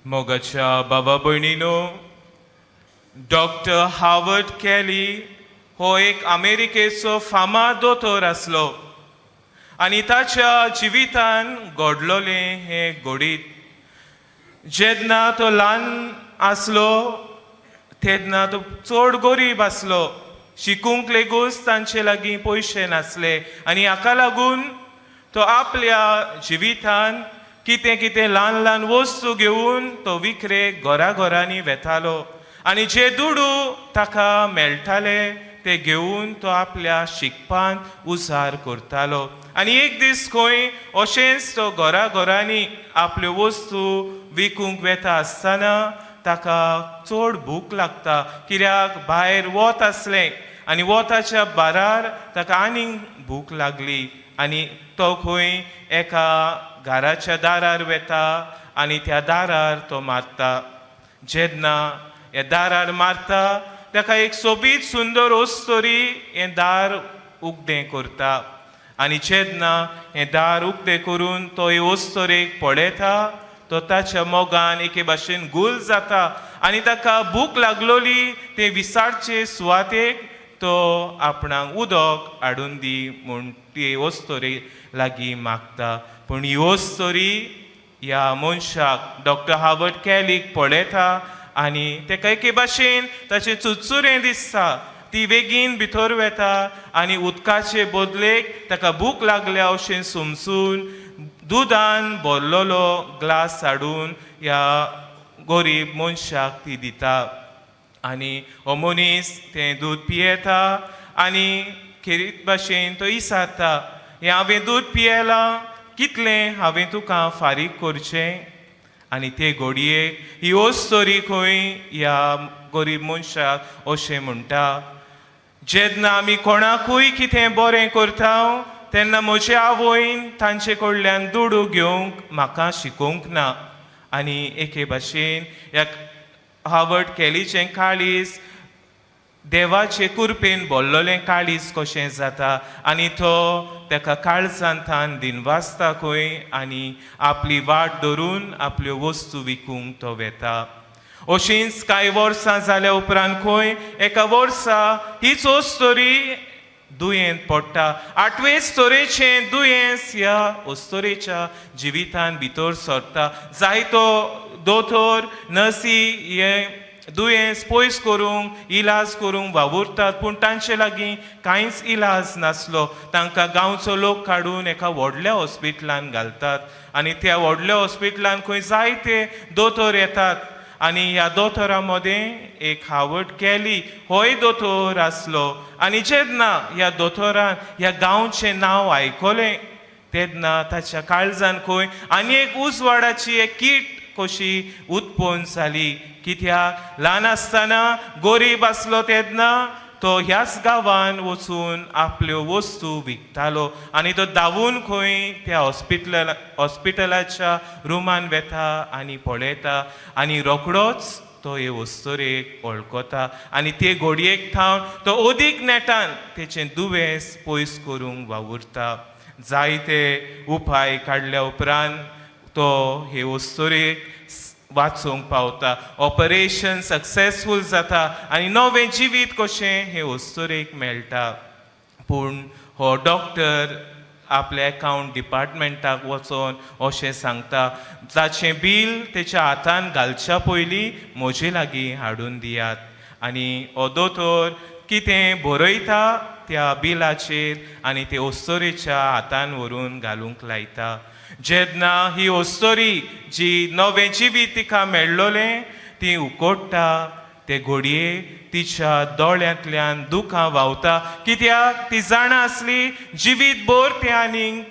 मोगाच्या बाबा भयणीनो, doctor Harvard कॅली हो एक अमेरिकेचो फामाद दोतोर आसलो आनी ताच्या जिवितान घडलोले हे घडीत जेन्ना तो ल्हान आसलो तेन्ना तो चड गरीब आसलो. शिकूंक लेगूच तांचे लागीं पयशे नासले आनी हाका लागून तो आपल्या जिवितान कितें कितें ल्हान ल्हान वस्तू घेवन तो विक्रेक घरांनी वेतालो आनी जे दुडू ताका मेळटाले ते घेवन तो आपल्या शिकपान उजार करतालो. आनी एक दीस खंय अशेंच तो घरांनी आपल्यो वस्तू विकूंक वेता आसतना ताका चड भूक लागता, कित्याक भायर वत आसलें आनी वताच्या बारार ताका आनीक भूक लागली आनी तो खंय एका घराच्या दारार वेता आनी त्या दारार तो मारता. जेन्ना हे दारार मारता ताका एक सोबीत सुंदर ओस्तोरी हें दार उगदें करता आनी जेन्ना हें दार उगदें करून तो हे ओस्तोरेक पळयता तो ताच्या मोगान एके भाशेन गुल जाता आनी ताका भूक लागलोली ते विसारचे सुवातेक तो आपणाक उदक हाडून दी म्हूण ती ओस्तोरी लागीं मागता. पूण ही ओस्तोरी ह्या मनशाक डॉक्टर हार्वर्ड कॅलीक पळयता आनी तेका एके भाशेन ताचें चुचुरें दिसता. ती बेगीन भितर वेता आनी उदकाचे बदलेक ताका भूक लागल्या अशें समजून दुदान भरलोलो ग्लास हाडून ह्या गरीब मनशाक ती दिता आनी हो मनीस तें दूद पियेता आनी खेरीत भाशेन तो इसारता, हें हांवें दूद पियेलां, कितलें हांवें तुका फारीक करचें. आनी ते घडयेक ही ओस्तोरी खंय ह्या गरीब मनशाक अशें म्हणटा, जेन्ना आमी कोणाकूय कितें बरें करता तेन्ना म्हजे आवयन तांचे कडल्यान दुडू घेवंक म्हाका शिकोवंक ना. आनी एके भाशेन ह्या हार्वर्ड कॅलीचें काळीज देवाचे कृपेन भरलोलें काळीज कशें जाता आनी तो ताका काळजांत तान दिनवासता खंय आनी आपली वाट धरून आपल्यो वस्तू विकूंक तो वेता. अशींच कांय वर्सां जाल्या उपरांत खंय एका वर्सा हीच ओस्तोरी दुयेंत पडटा. 8वें स्तोरेचें दुयेंस ह्या ओस्तोरेच्या जिवितान भितर सरता. जायतो दोतोर नर्सी हे दुयेंस पयस करूंक इलाज करूंक वावुरतात पूण तांचे लागीं कांयच इलाज नासलो. तांकां गांवचो लोक काडून एका व्हडल्या हॉस्पिटलान घालतात आनी त्या व्हडल्या हॉस्पिटलान खंय जायते दोतोर येतात आनी ह्या दोतोरां मदें एक हार्वर्ड कॅली होय दोतोर आसलो. आनी जेन्ना ह्या दोतोरान ह्या गांवचें नांव आयकलें तेन्ना ताच्या काळजान खंय आनी एक उजवाडाची एक कीट कशी उत्पन्न जाली. कित्याक ल्हान आसतना गरीब आसलो तेन्ना तो ह्याच गांवान वचून आपल्यो वस्तू विकतालो आनी तो धांवून खंय त्या हॉस्पिटलाच्या रुमान वेता आनी पळयता आनी रोखडोच तो हे वस्तोरेक वळखता आनी ते घडयेक थावन तो अदीक नेटान तेचें दुयेंस पयस करूंक वावुरता. जायते उपाय काडल्या उपरांत तो हे वस्तोरेक वाचोवंक पावता. ऑपरेशन सक्सेसफूल जाता आनी नवें जिवीत कशें हे वस्तोरेक मेळटा. पूण हो डॉक्टर आपल्या अकावंट डिपार्टमेंटाक वचोन अशें सांगता, ताचें बील तेच्या हातान घालच्या पयलीं म्हजे लागीं हाडून दियात. आनी हो दोतोर कितें बरयता त्या बिलाचेर आनी ते ओस्तोरेच्या हातान व्हरून घालूंक लायता. जेन्ना ही ओस्तोरी जी नवें जिवीत तिका मेळ्ळोलें ती उकोडटा ते घडये तिच्या दोळ्यांतल्यान दुखां व्हांवता. कित्याक ती जाणा आसली जिवीत भर तें आनीक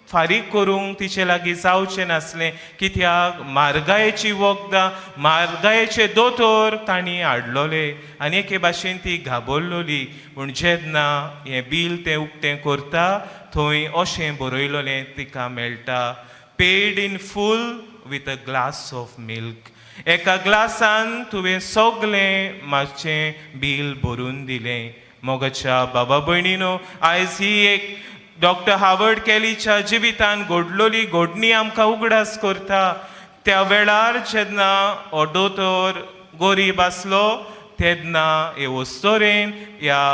फारीक करूंक तिचे लागीं जावचें नासलें. कित्याक म्हारगायेची वखदां म्हारगायेचे दोतोर तांणी हाडलोले आनी एके भाशेन ती घाबरलोली. पूण जेन्ना हें बील तें उक्तें करता थंय अशें बरयलोलें तिका मेळटा, paid in full with a glass of milk. एका ग्लासान तुवें सगलें मातशें बील भरून दिलें. मोगाच्या बाबा भयणीनो, आयज ही एक डॉक्टर हार्वर्ड कॅलीच्या जिवितान घडलोली घडणी आमकां उगडास करता. त्या वेळार जेन्ना हो दोतोर गरीब आसलो तेन्ना हे वस्तोरेन ह्या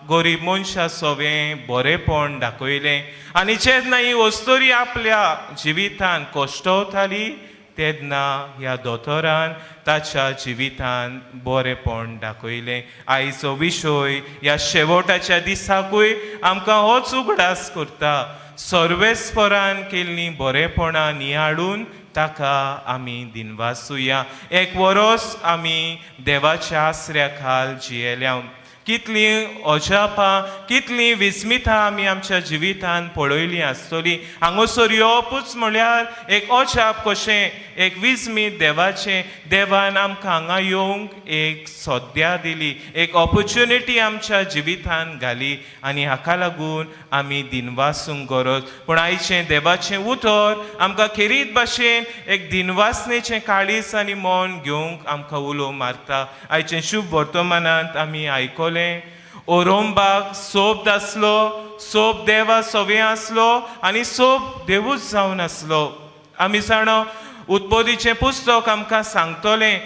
गरीब मनशा सोवें बरेपण दाखयलें आनी जेन्ना ही वस्तोरी आपल्या जिवितान कश्टवताली तेन्ना ह्या दोतोरान ताच्या जिवितान बरेपण दाखयलें. आयचो विशय ह्या शेवटाच्या दिसाकूय आमकां होच उगडास करता. सर्वेस्परान केल्लीं बरेपणां नियाळून ताका आमी दिनवासुया. एक वरोस आमी देवाच्या आसऱ्या खाल जियेल्या. कितलीं अजापां कितलीं विस्मितां आमी आमच्या जिवितान पळयलीं आसतलीं. हांगासर येवपूच म्हळ्यार एक अजाप कशें, एक विस्मीत देवाचें. देवान आमकां हांगा येवंक एक सोद्या दिली, एक ऑपॉर्च्युनिटी आमच्या जिवितान घाली आनी हाका लागून आमी दिनवासूंक गरज. पूण आयचें देवाचें उतर आमकां खेरीत भाशेन एक दिनवासनेचें काळीज आनी मन घेवंक आमकां उलो मारता. आयचें शुभ वर्तमानांत आमी आयकलें ओरोंबाक सोब आसलो, सोब देवा सोवें आसलो आनी सोब देवूच जावन आसलो. आमी जाणो उत्पत्तीचें पुस्तक आमकां सांगतलें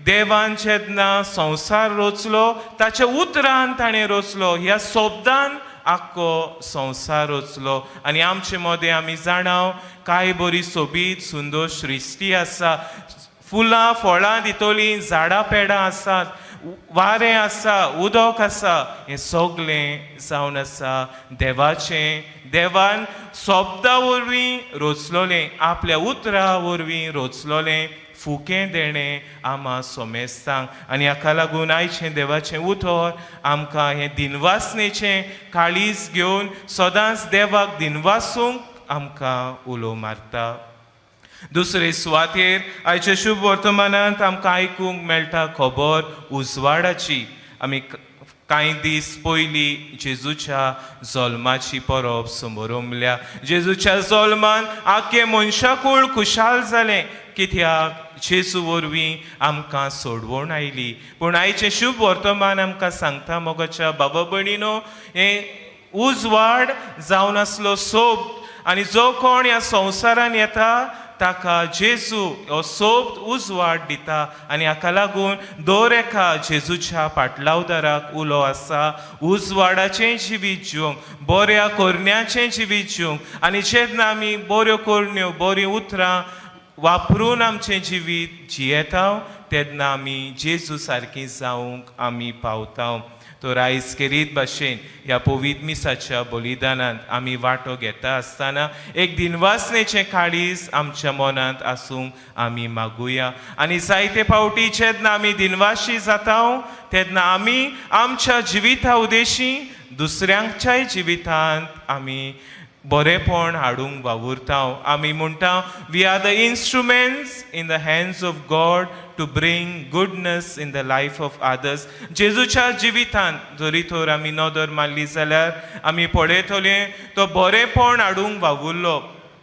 देवान जेन्ना संवसार रचलो ताच्या उतरान ताणें रचलो. ह्या सोबदान आख्खो संवसार रचलो आनी आमचे मदें आमी जाणाव कांय बरी सोबीत सुंदर सृश्टी आसा. फुलां फळां दितलीं झाडां पेडां आसात, वारें आसा, उदक आसा, हें सगळें जावन आसा देवाचें. देवान सोबदा वरवीं रचलोलें, आपल्या उतरा वरवीं रचलोलें फुकें देणें आमा सोमेस्तांक. आनी हाका लागून आयचें देवाचें उतर आमकां हें दिनवासनेचें काळीज घेवन सदांच देवाक दिनवासूंक आमकां उलो मारता. दुसरे सुवातेर आयच्या शुभ वर्तमानांत आमकां आयकूंक मेळटा खबर उजवाडाची. आमी कांय दीस पयलीं जेजूच्या जल्माची परब समोरुंबल्या. जेजूच्या जल्मान आख्खें मनशाकूळ खुशाल जालें कित्याक जेजू वरवीं आमकां सोडवण आयली. पूण आयचें शुभ वर्तमान आमकां सांगता मोगाच्या बाबा भयणीनो हें उजवाड जावन आसलो सोब आनी जो कोण ह्या संवसारान येता ताका जेजू हो सोब उजवाड दिता आनी हाका लागून दर एका जेजूच्या पाटलावदाराक उलो आसा उजवाडाचें जिवीत जिवंक, बऱ्या करण्याचें जिवीत जिवंक. आनी जेन्ना आमी बऱ्यो करण्यो बरीं उतरां वापरून आमचें जिवीत जियेता तेन्ना आमी जेजू सारकीं जावंक आमी पावता. तर आयज खेरीत भाशेन ह्या पवित्र मिसाच्या बलिदानांत आमी वांटो घेता आसतना एक दिनवासनेचें काळीज आमच्या मनांत आसूंक आमी मागुया. आनी जायते फावटी जेन्ना आमी दिनवाशी जाता तेन्ना आमी आमच्या जिविता उदेशी दुसऱ्यांच्याय जिवितांत आमी बरेपण हाडूंक वावुरता. आमी म्हणटा we are the instruments in the hands of God to bring goodness in the life of others. जेजूच्या जिवितांत जरी तर आमी नदर मारली जाल्यार आमी पळयतले तो बरेपण हाडूंक वावुरलो.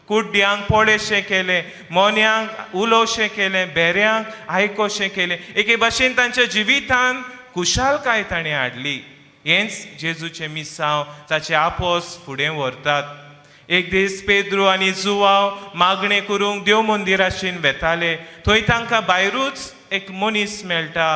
कुड्ड्यांक पळयशें केलें, मोन्यांक उलोवशें केलें, बेऱ्यांक आयकोशें केलें. एके भाशेन तांच्या जिवितांत खुशालकाय ताणें हाडली. हेंच जेजूचें मिसांव ताचे आपोस फुडें व्हरतात. एक दीस पेद्रू आनी जुवांव मागणें करूंक देव मंदिराचेर वेताले. थंय तांकां भायरूच एक मनीस मेळटा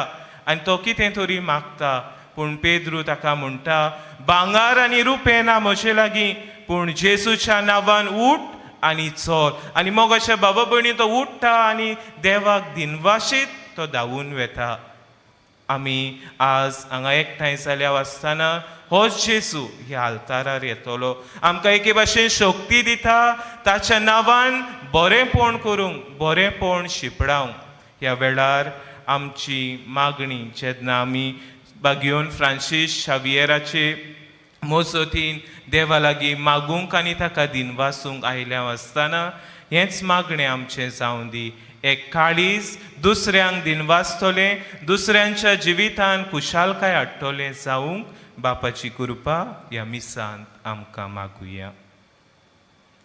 आनी तो कितें तरी मागता. पूण पेद्रू ताका म्हणटा भांगार आनी रुपें ना म्हजे लागीं, पूण जेजूच्या नांवान उठ आनी चल. आनी मोगाच्या बाबा भयणी तो उठ्ठा आनी देवाक दिनवाशीत तो धांवून वेता. आमी आज हांगा एकठांय जाल्या आसतना होच जेजू ह्या आल्तारार येतलो. आमकां एके भाशेन शक्ती दिता ताच्या नांवान बरेंपण करूंक, बरेंपण शिपडावंक. ह्या वेळार आमची मागणी जेन्ना आमी बागियोन फ्रांसीस शावियराचे मोजतीन देवा लागीं मागूंक आनी ताका दिनवासूंक आयल्या आसतना हेंच मागणें आमचें जावं दी. एक काळीज दुसऱ्यांक दिनवासतलें, दुसऱ्यांच्या जिवितान खुशालकाय हाडटलें जावंक बापाची कृपा ह्या मिसांत आमकां मागुया.